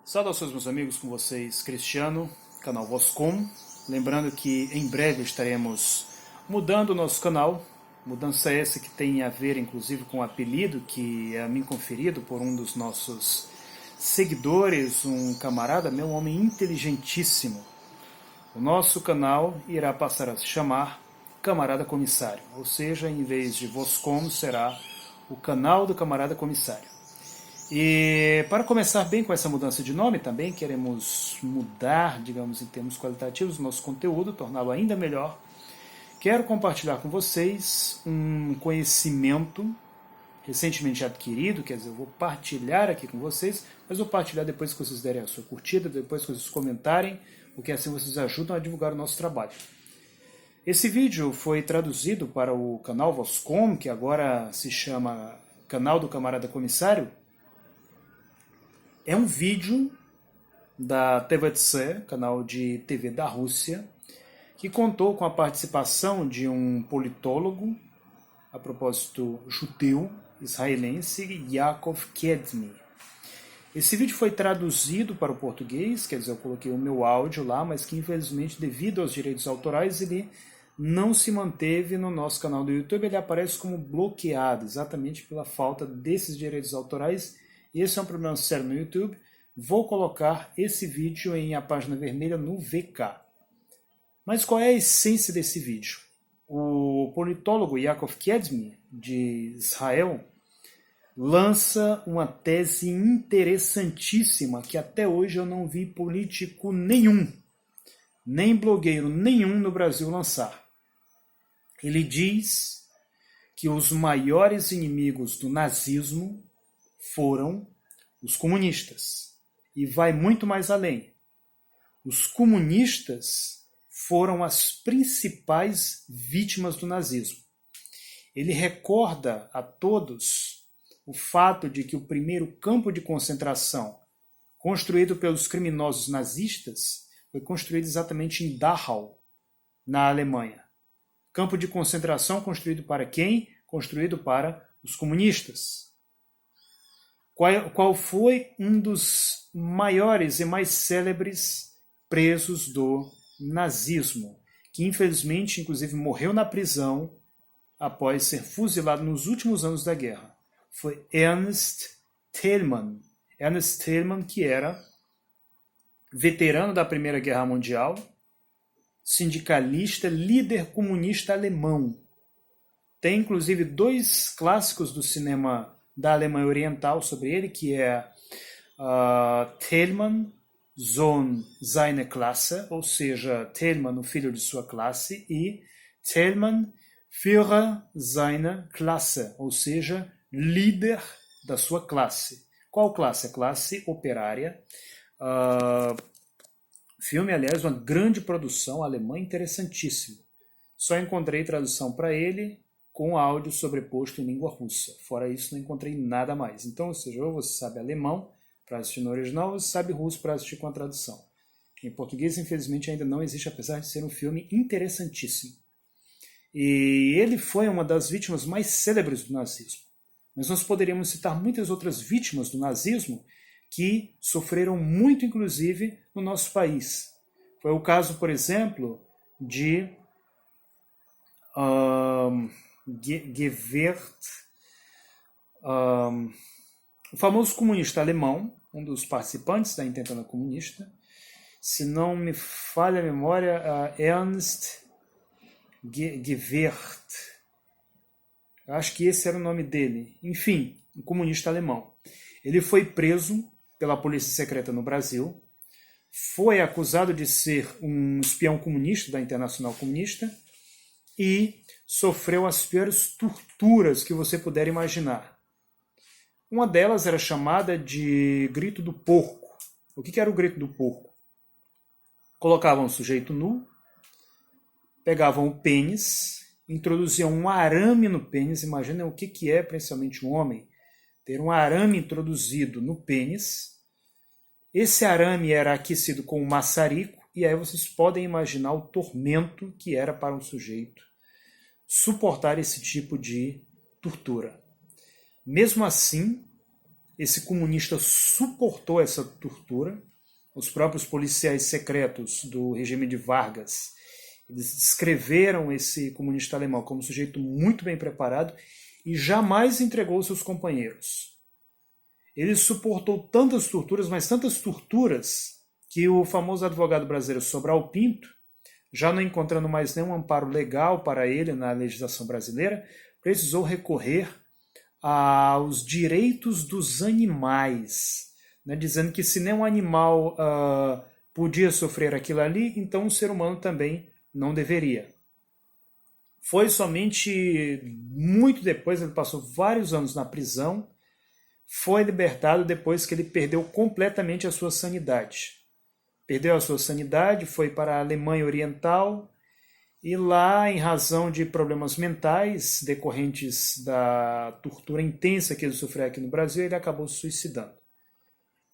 Saudações, meus amigos, com vocês, Cristiano, canal Voscom. Lembrando que em breve estaremos mudando o nosso canal, mudança essa que tem a ver inclusive com o apelido que é a mim conferido por um dos nossos seguidores, um camarada meu, um homem inteligentíssimo. O nosso canal irá passar a se chamar Camarada Comissário, ou seja, em vez de Voscom será o canal do Camarada Comissário. E para começar bem com essa mudança de nome também, queremos mudar, digamos, em termos qualitativos, o nosso conteúdo, torná-lo ainda melhor. Quero compartilhar com vocês um conhecimento recentemente adquirido, quer dizer, eu vou partilhar aqui com vocês, mas vou partilhar depois que vocês derem a sua curtida, depois que vocês comentarem, porque assim vocês ajudam a divulgar o nosso trabalho. Esse vídeo foi traduzido para o canal Voscom, que agora se chama Canal do Camarada Comissário. É um vídeo da TVTC, canal de TV da Rússia, que contou com a participação de um politólogo, a propósito judeu, israelense, Yaakov Kedmi. Esse vídeo foi traduzido para o português, quer dizer, eu coloquei o meu áudio lá, mas que infelizmente, devido aos direitos autorais, ele não se manteve no nosso canal do YouTube, ele aparece como bloqueado, exatamente pela falta desses direitos autorais. Esse é um problema sério no YouTube. Vou colocar esse vídeo em a página vermelha no VK. Mas qual é a essência desse vídeo? O politólogo Yaakov Kedmi, de Israel, lança uma tese interessantíssima que até hoje eu não vi político nenhum, nem blogueiro nenhum no Brasil lançar. Ele diz que os maiores inimigos do nazismo foram os comunistas. E vai muito mais além. Os comunistas foram as principais vítimas do nazismo. Ele recorda a todos o fato de que o primeiro campo de concentração construído pelos criminosos nazistas foi construído exatamente em Dachau, na Alemanha. Campo de concentração construído para quem? Construído para os comunistas. Qual foi um dos maiores e mais célebres presos do nazismo, que infelizmente, inclusive, morreu na prisão após ser fuzilado nos últimos anos da guerra? Foi Ernst Thälmann. Ernst Thälmann, que era veterano da Primeira Guerra Mundial, sindicalista, líder comunista alemão. Tem, inclusive, dois clássicos do cinema da Alemanha Oriental sobre ele, que é Thälmann, Sohn seiner Klasse, ou seja, Thälmann, o filho de sua classe, e Thälmann, Führer seiner Klasse, ou seja, líder da sua classe. Qual classe? A classe operária. Filme, aliás, uma grande produção alemã, interessantíssimo. Só encontrei tradução para ele com áudio sobreposto em língua russa. Fora isso, não encontrei nada mais. Então, ou seja, ou você sabe alemão para assistir no original, ou você sabe russo para assistir com a tradução. Em português, infelizmente, ainda não existe, apesar de ser um filme interessantíssimo. E ele foi uma das vítimas mais célebres do nazismo. Mas nós poderíamos citar muitas outras vítimas do nazismo que sofreram muito, inclusive, no nosso país. Foi o caso, por exemplo, de Gewert, o famoso comunista alemão, um dos participantes da intentona comunista, se não me falha a memória, Ernst Gewert. Eu acho que esse era o nome dele. Enfim, um comunista alemão. Ele foi preso pela polícia secreta no Brasil, foi acusado de ser um espião comunista da Internacional Comunista e sofreu as piores torturas que você puder imaginar. Uma delas era chamada de grito do porco. O que era o grito do porco? Colocavam um sujeito nu, pegavam o pênis, introduziam um arame no pênis. Imaginem o que é, principalmente um homem, ter um arame introduzido no pênis. Esse arame era aquecido com um maçarico, e aí vocês podem imaginar o tormento que era para um sujeito suportar esse tipo de tortura. Mesmo assim, esse comunista suportou essa tortura. Os próprios policiais secretos do regime de Vargas, eles descreveram esse comunista alemão como um sujeito muito bem preparado e jamais entregou seus companheiros. Ele suportou tantas torturas, mas tantas torturas, que o famoso advogado brasileiro Sobral Pinto, já não encontrando mais nenhum amparo legal para ele na legislação brasileira, precisou recorrer aos direitos dos animais, né, dizendo que se nenhum animal podia sofrer aquilo ali, então o ser humano também não deveria. Foi somente muito depois, ele passou vários anos na prisão, foi libertado depois que ele perdeu completamente a sua sanidade. Perdeu a sua sanidade, foi para a Alemanha Oriental e lá, em razão de problemas mentais decorrentes da tortura intensa que ele sofreu aqui no Brasil, ele acabou se suicidando.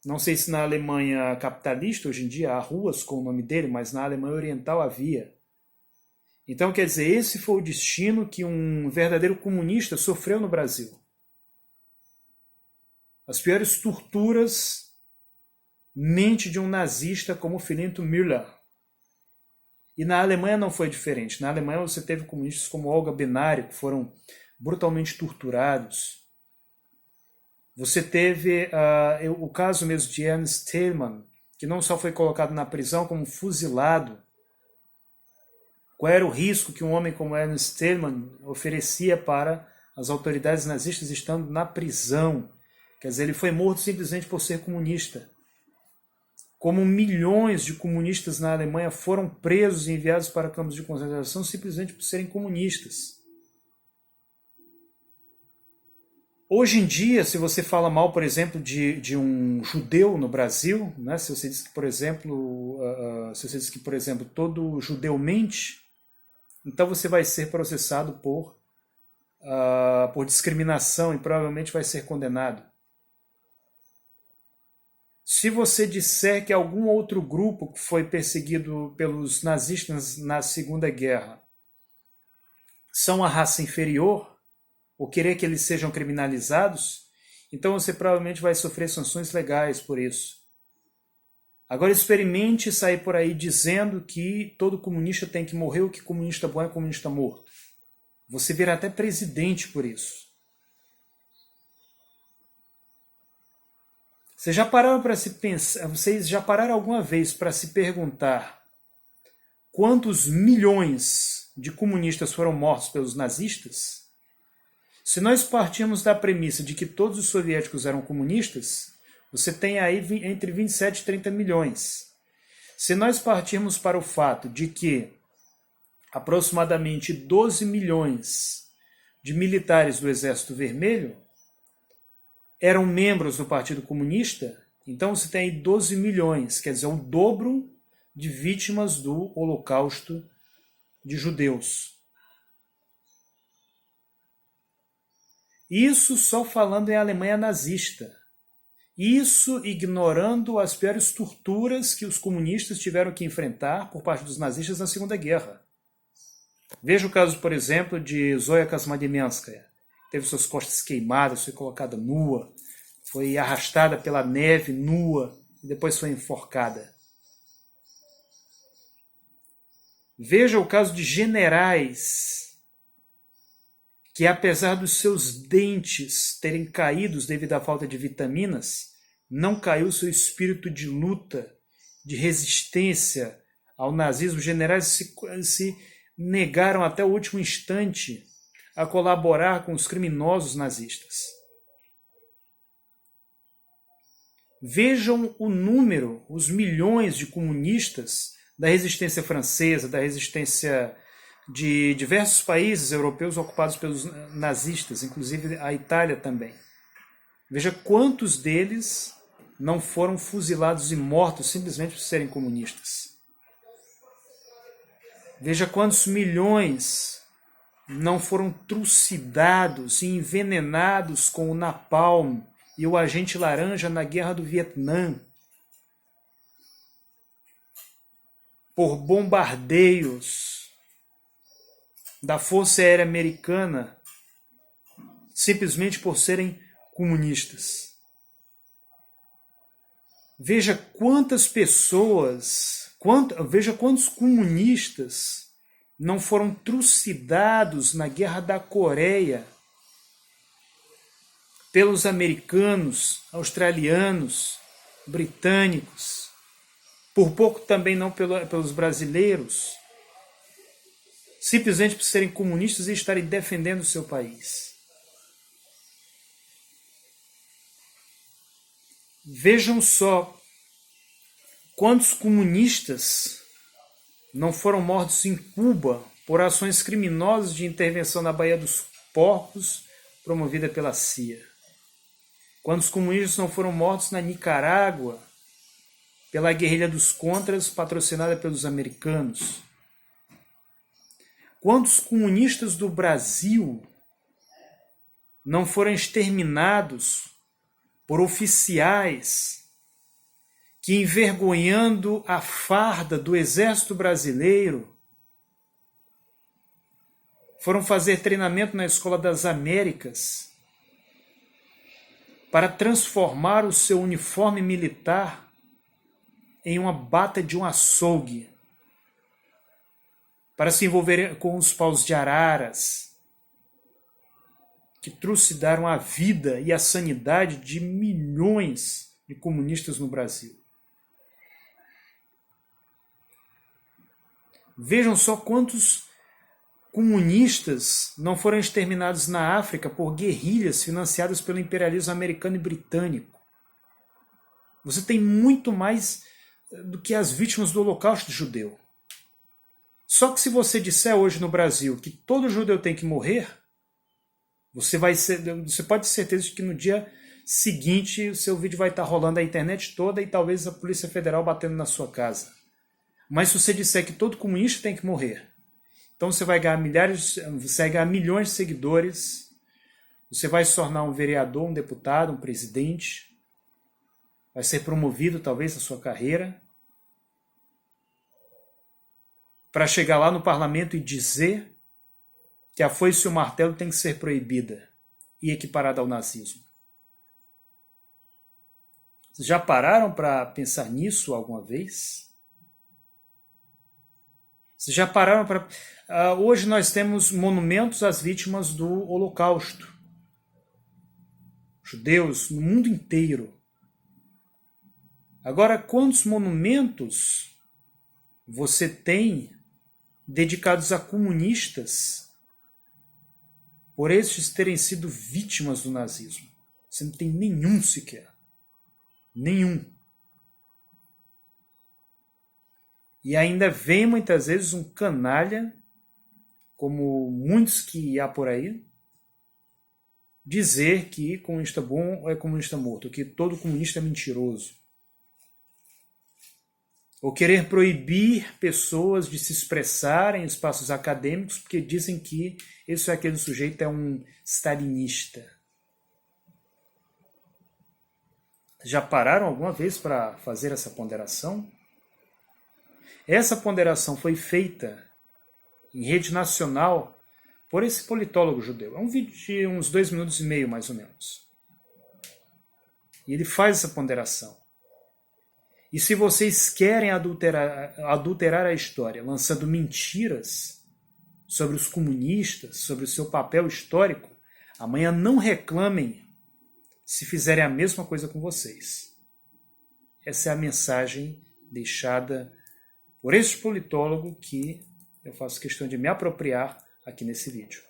Não sei se na Alemanha capitalista, hoje em dia, há ruas com o nome dele, mas na Alemanha Oriental havia. Então, quer dizer, esse foi o destino que um verdadeiro comunista sofreu no Brasil. As piores torturas, mente de um nazista como Filinto Müller. E na Alemanha não foi diferente. Na Alemanha você teve comunistas como Olga Benário, que foram brutalmente torturados. Você teve o caso mesmo de Ernst Thälmann, que não só foi colocado na prisão, como fuzilado. Qual era o risco que um homem como Ernst Thälmann oferecia para as autoridades nazistas estando na prisão? Quer dizer, ele foi morto simplesmente por ser comunista. Como milhões de comunistas na Alemanha foram presos e enviados para campos de concentração simplesmente por serem comunistas. Hoje em dia, se você fala mal, por exemplo, de um judeu no Brasil, né, se você diz que, por exemplo, todo judeu mente, então você vai ser processado por discriminação e provavelmente vai ser condenado. Se você disser que algum outro grupo que foi perseguido pelos nazistas na Segunda Guerra são a raça inferior, ou querer que eles sejam criminalizados, então você provavelmente vai sofrer sanções legais por isso. Agora experimente sair por aí dizendo que todo comunista tem que morrer, ou que comunista bom é comunista morto. Você virá até presidente por isso. Vocês já pararam alguma vez para se perguntar quantos milhões de comunistas foram mortos pelos nazistas? Se nós partirmos da premissa de que todos os soviéticos eram comunistas, você tem aí entre 27 e 30 milhões. Se nós partirmos para o fato de que aproximadamente 12 milhões de militares do Exército Vermelho eram membros do Partido Comunista, então você tem aí 12 milhões, quer dizer, o dobro de vítimas do Holocausto de judeus. Isso só falando em Alemanha nazista. Isso ignorando as piores torturas que os comunistas tiveram que enfrentar por parte dos nazistas na Segunda Guerra. Veja o caso, por exemplo, de Zoya Kazmadimenskaya. Teve suas costas queimadas, foi colocada nua, foi arrastada pela neve nua e depois foi enforcada. Veja o caso de generais que, apesar dos seus dentes terem caído devido à falta de vitaminas, não caiu seu espírito de luta, de resistência ao nazismo. Os generais se negaram até o último instante a colaborar com os criminosos nazistas. Vejam o número, os milhões de comunistas da resistência francesa, da resistência de diversos países europeus ocupados pelos nazistas, inclusive a Itália também. Veja quantos deles não foram fuzilados e mortos simplesmente por serem comunistas. Veja quantos milhões não foram trucidados e envenenados com o napalm e o agente laranja na guerra do Vietnã, por bombardeios da Força Aérea Americana, simplesmente por serem comunistas. Veja quantas pessoas, veja quantos comunistas não foram trucidados na Guerra da Coreia pelos americanos, australianos, britânicos, por pouco também não pelos brasileiros, simplesmente por serem comunistas e estarem defendendo o seu país. Vejam só quantos comunistas não foram mortos em Cuba por ações criminosas de intervenção na Baía dos Porcos, promovida pela CIA. Quantos comunistas não foram mortos na Nicarágua pela guerrilha dos Contras, patrocinada pelos americanos? Quantos comunistas do Brasil não foram exterminados por oficiais que, envergonhando a farda do exército brasileiro, foram fazer treinamento na Escola das Américas para transformar o seu uniforme militar em uma bata de um açougue, para se envolver com os paus de araras, que trucidaram a vida e a sanidade de milhões de comunistas no Brasil. Vejam só quantos comunistas não foram exterminados na África por guerrilhas financiadas pelo imperialismo americano e britânico. Você tem muito mais do que as vítimas do Holocausto judeu. Só que se você disser hoje no Brasil que todo judeu tem que morrer, você pode ter certeza de que no dia seguinte o seu vídeo vai estar rolando a internet toda e talvez a Polícia Federal batendo na sua casa. Mas se você disser que todo comunista tem que morrer, então você vai ganhar milhões de seguidores, você vai se tornar um vereador, um deputado, um presidente, vai ser promovido talvez na sua carreira, para chegar lá no parlamento e dizer que a foice e o martelo tem que ser proibida e equiparada ao nazismo. Vocês já pararam para pensar nisso alguma vez? Vocês já pararam para... hoje nós temos monumentos às vítimas do Holocausto. Judeus no mundo inteiro. Agora, quantos monumentos você tem dedicados a comunistas por estes terem sido vítimas do nazismo? Você não tem nenhum sequer. Nenhum. E ainda vem muitas vezes um canalha, como muitos que há por aí, dizer que comunista bom é comunista morto, que todo comunista é mentiroso. Ou querer proibir pessoas de se expressarem em espaços acadêmicos porque dizem que esse ou aquele sujeito é um stalinista. Já pararam alguma vez para fazer essa ponderação? Essa ponderação foi feita em rede nacional por esse politólogo judeu. É um vídeo de uns 2 minutos e meio, mais ou menos. E ele faz essa ponderação. E se vocês querem adulterar a história, lançando mentiras sobre os comunistas, sobre o seu papel histórico, amanhã não reclamem se fizerem a mesma coisa com vocês. Essa é a mensagem deixada por este politólogo que eu faço questão de me apropriar aqui nesse vídeo.